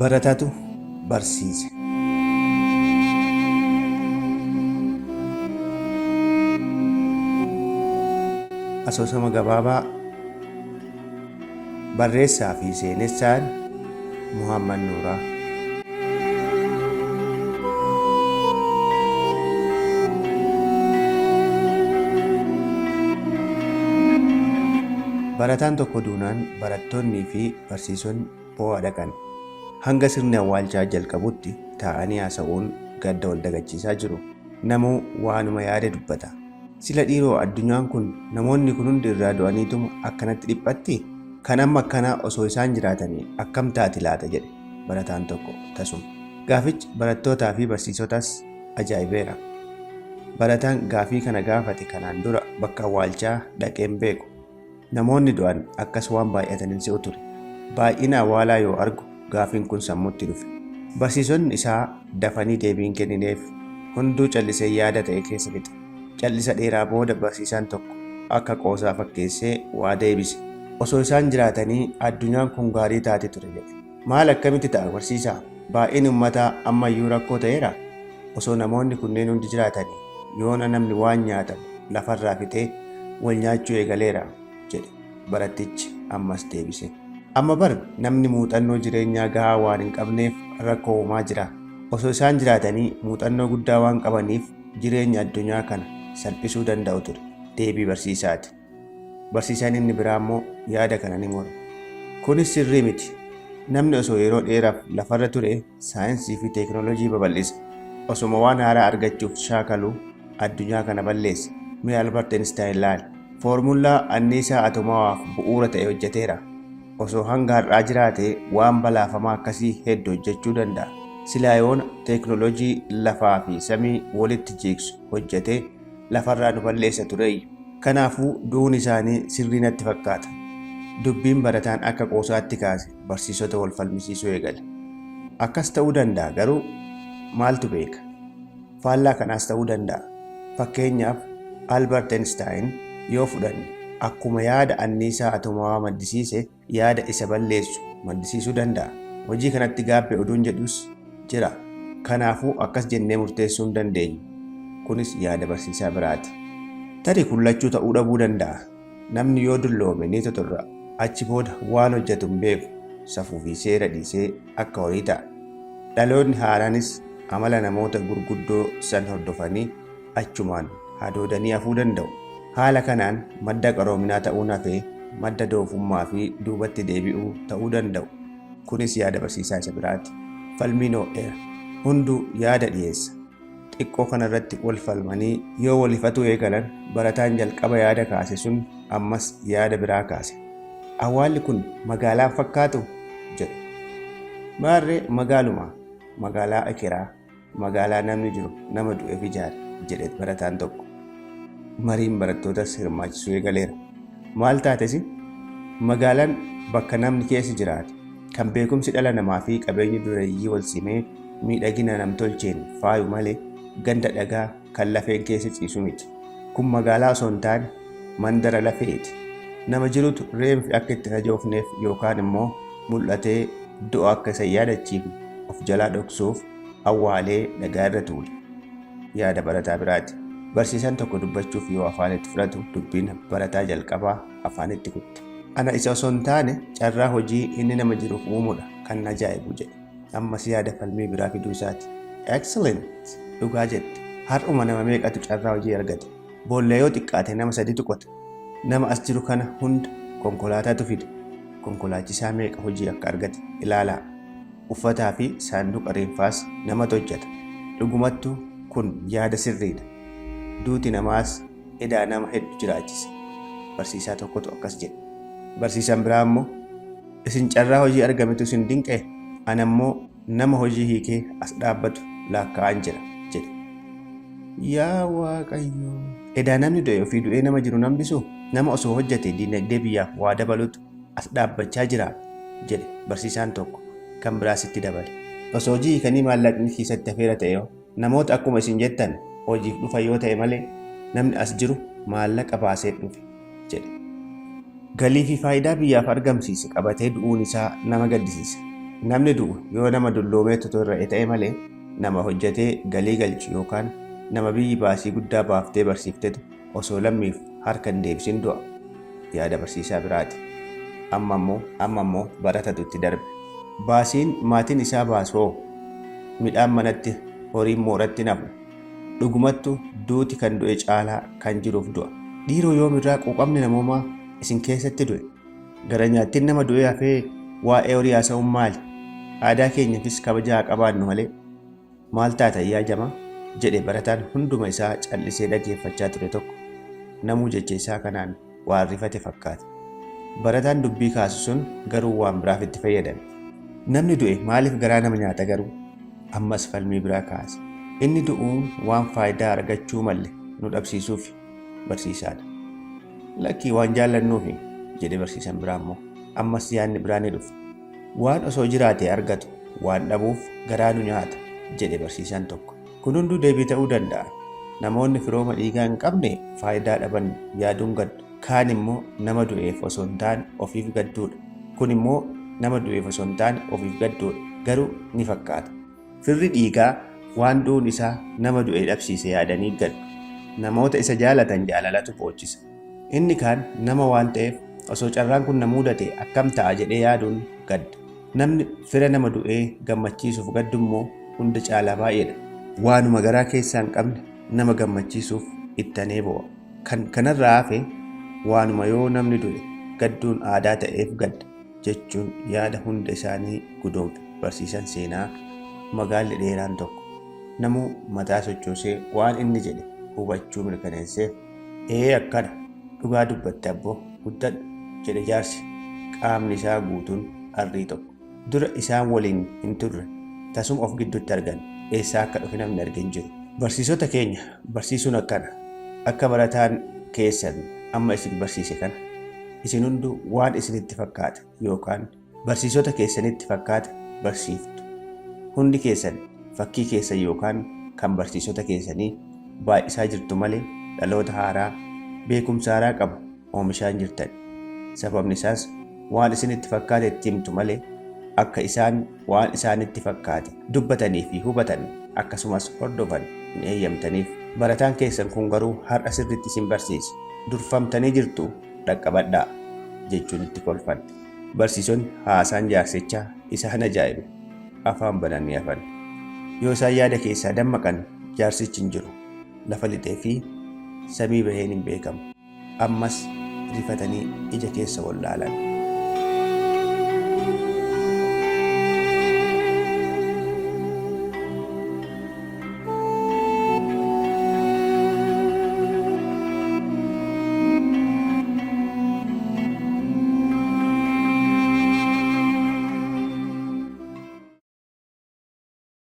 Baratatu barsiise. Asoosama gabaabaa barreessaa fi seenessaan Muhammad Nuuraa. Barataan tokko duunaan barattoonnii fi barsiisonni boo'aa dhaqan. Hanga sirni awwaalchaa jalqabutti taa'anii haasa'uun gadda wal dagachiisaa jiru. Namuu waanuma yaade dubbata. Sila dhiiroo addunyaan kun namoonni kun hundi irraa du'aniituma akkanatti dhiphatti? Kan amma akkanaa osoo isaan jiraatanii akkam taati laata jedhe barataan tokko tasuma. Gaafichi barattootaa fi barsiisotas ajaa'ibeera. Barataan gaafii kana gaafate kanaan dura bakka awwaalchaa dhaqeen beeku. Namoonni du'an akkas waan baay'ataniin si'u ture. Baay'ina awwaalaa yoo argu gaafiin kun sammuutti dhufe. Barsiisonni isaa dafanii deebiin kennineef hunduu callisee yaada ta'e keessa fixe. Callisa dheeraa booda barsiisaan tokko akka qoosaa fakkeessee waa deebise. Osoo isaan jiraatanii addunyaan kun gaarii taate ture jedhe. Maal akkamitti ta'a barsiisaa? Baay'inni uummataa ammayyuu rakkoo ta'eera. Osoo namoonni kunneen hundi jiraatanii yoona namni waan nyaatamu lafarraa fixee wal nyaachuu eegaleera jedhe barattichi ammas deebise. Amma bar namni muuxannoo jireenyaa gahaa waan hin qabneef rakkoo uumaa jira. Osoo isaan jiraatanii muuxannoo guddaa waan qabaniif jireenya addunyaa kana salphisuu danda'u ture. Deebii barsiisaati. Barsiisaan inni biraa immoo yaada kana ni mora. Kunis sirrii miti. Namni osoo yeroo dheeraaf lafarra ture saayinsii fi teekinooloojii babal'ise. Osoma waan haaraa argachuuf shaakaluu addunyaa kana balleesse. Mee Albert Einstein ilaali. Foormullaa anniisaa atomawaaf bu'uura ta'e hojjeteera. Osoo hanga har'aa jiraatee waan balaafamaa akkasii hedduu hojjechuu danda'a. Silaa yoona teekinooloojii lafaa fi samii walitti jiigsu hojjetee lafarraa nu balleessa tureeyyu. Kanaafuu du'uun isaanii sirrii natti fakkaata. Dubbiin barataan akka qoosaatti kaase barsiisota wal falmisiisuu eegale. Akkas ta'uu danda'a garuu maaltu beeka? Faallaa kanaas ta'uu danda'a. Fakkeenyaaf Albert Einstein yoo fudhanne akkuma yaada anniisaa atomawaa maddisiise yaada isa balleessu maddisiisuu danda'a. Hojii kanatti gaabbee oduun jedhus jira. Kanaafuu akkas jennee murteessuu hin dandeenyu. Kunis yaada barsiisaa biraati. Tarii kullachuu ta'uu dhabuu danda'a. Namni yoo dulloome ni totorra. Achi booda waan hojjetu hin beeku. Safuu fi seera dhiisee akka horii ta'a. Dhaloonni haaraanis amala namoota gurguddoo san hordofanii achumaan hadoodanii hafuu danda'u. Haala kanaan madda qaroominaa ta'uun hafee madda doofummaa fi duubatti deebi'uu ta'uu danda'u. Kunis yaada barsiisaa isa biraati. Falmiin ho'eera. Hunduu yaada dhiyeessa. Xiqqoo kanarratti wal falmanii yoo wal hifatuu eegalan barataan jalqaba yaada kaase sun ammas yaada biraa kaase. Awwaalli kun magaalaan fakkaatu jedhe. Maarree magaaluma. Magaalaa Ekeraa. Magaalaa namni jiru nama du'eef ijaare jedhe barataan tokko. Mariin barattootas hirmaachisuu eegaleera. Maal taatesi? Magaalaan bakka namni keessa jiraatu kan beekumsi dhala namaa fi qabeenyi dureeyyii wal simee miidhagina namtolcheen faayu malee ganda dhagaa kan lafeen keessa ciisu miti. Kun magaalaa osoo hin taane mandara lafeeti. Nama jirutu reenfi akka itti hajoofneef yookaan immoo mul'atee du'a akka isa yaadachiifne of jalaa dhoksuuf awwaalee dhagaa irra tuule. Yaada barataa biraati. Barsiisaan tokko dubbachuuf yoo afaan itti fudhatu dubbiin barataa jalqabaa afaan itti kutte. Ana isa osoo hin taane carraa hojii inni nama jiruuf uumuudha kan ajaa'ibu jedhe. Ammas yaada falmii biraa fiduu isaati. Excellent! Dhugaa jette. Har'uma nama meeqatu carraa hojii argate? Boolla yoo xiqqaate nama sadiitu qota. Nama as jiru kana hunda konkolaataatu fide. Konkolaachisaa meeqa hojii akka argate ilaalaa. Uffataa fi saanduqa reeffaas namatu hojjeta. Dhugumattuu kun yaada sirriidha. Duuti namaas edaa nama hedduu jiraachisa. Barsiisaa tokkotu akkas jedhe. Barsiisaan biraa immoo isin carraa hojii argametu isin dinqee ana immoo nama hojii hiikee as dhaabbatu laakkaa'an jira jedhe. Yaa Waaqayyoo! Edaa namni du'e ofii du'ee nama jiru nambisu nama osoo hojjete diinagdee biyyaaf waa dabalutu as dhaabbachaa jira jedhe barsiisaan tokko kan biraas itti dabale. Osoo hojii hiikanii maallaqni keessatti hafeera ta'e namoota akkuma isin jettan hojiif dhufan yoo ta'e malee namni as jiru maallaqa baasee dhufe jedhe. Galii fi faayidaa biyyaaf argamsiise qabatee du'uun isaa nama gaddisiisa. Namni du'u yoo nama dulloomee tuturra'e ta'e malee nama hojjetee galii galchu yookaan nama biyyi baasii guddaa baaftee barsiiftetu osoo lammiif harka hin deebisin du'a. Yaada barsiisaa biraati. Amma immoo baratatu itti darbe. Baasiin maatiin isaa baasoo midhaan manatti horiin mooratti nafu dhugumattu duuti kan du'e caalaa kan jiruuf du'a. Dhiiroo yoomirraa quuqamni namoomaa isin keessatti du'e. Gara nyaattiin nama du'e hafee waa'ee horii haasa'uun maali? Aadaa keenyaafis kabajaa qabaannu malee maal taatan yaa jamaa jedhe barataan hunduma isaa callisee dhaggeeffachaa ture tokko. Namuu jecha isaa kanaan waan rifate fakkaate. Barataan dubbii kaasu sun garuu waan biraaf itti fayyadame. Namni du'e maaliif garaa nama nyaata garuu? Ammas falmii biraa kaase. Inni du'uun waan faayidaa argachuu malle nu dhabsiisuuf barsiisaadha. Lakkii waan jaallannuufi jedhe barsiisan biraa immoo. Ammas yaadni biraa ni dhufe. Waan osoo jiraate argatu waan dhabuuf garaa nu nyaata jedhe barsiisaan tokko. Kun hunduu deebii ta'uu danda'a. Namoonni firooma dhiigaa hin qabne faayidaa dhaban yaaduun gaddu. Kaan immoo nama du'eef osoo hin taane ofiif gadduudha. Kun immoo nama du'eef osoo hin taane ofiif gadduudha. Garuu ni fakkaata. Firri dhiigaa waan du'uun isaa nama du'e dhabsiise yaadanii gaddu. Namoota isa jaalatan jaalalatu poochisa. Inni kaan nama waan ta'eef osoo carraan kun na mudate akkam ta'a jedhee yaaduun gadda. Namni fira nama du'ee gammachiisuuf gaddu immoo hunda caalaa baay'eedha. Waanuma garaa keessaa hin qabne nama gammachiisuuf ittanee bo'a. Kanarraa hafe waanuma yoo namni du'e gadduun aadaa ta'eef gadda jechuun yaada hunda isaanii gudoomfe. Barsiisan seenaa magaalli dheeraan tokko namuu mataa sochoosee waan inni jedhe hubachuu mirkaneesseef akkana dhugaa dubbatte abboo guddadhu jedhe jaarsi qaamni isaa guutuun arrii tokko. Dura isaan waliin hin turre tasuma of gidduutti argan eessaa akka dhufe namni arge hin jiru. Barsiisota keenya barsiisuun akkana. Akka barataan keessan amma isin barsiise kana isin hunduu waan isinitti fakkaate yookaan barsiisota keessanitti fakkaate barsiiftu. Hundi keessan fakkii keessan yookaan kan barsiisota keessanii baay'isaa jirtu malee dhaloota haaraa beekumsa haaraa qabu oomishaa jirtan. Sababni isaas waan isinitti fakkaate itti himtu malee akka isaan waan isaanitti fakkaate dubbatanii fi hubatan akkasumas hordofan hin eeyyamtaniif. Barataan keessan kun garuu har'a sirriitti isin barsiise. Durfamtanii jirtu dhaqqabadhaa jechuun itti kolfan. Barsiisonni haasaan jaarsichaa isaan ajaa'ibe afaan bananii hafan. Yoo isaan yaada keessaa dammaqan jaarsichi hin jiru. Lafa lixee fi samii baheen hin beekamu. Ammas rifatanii ija keessa wal laalan.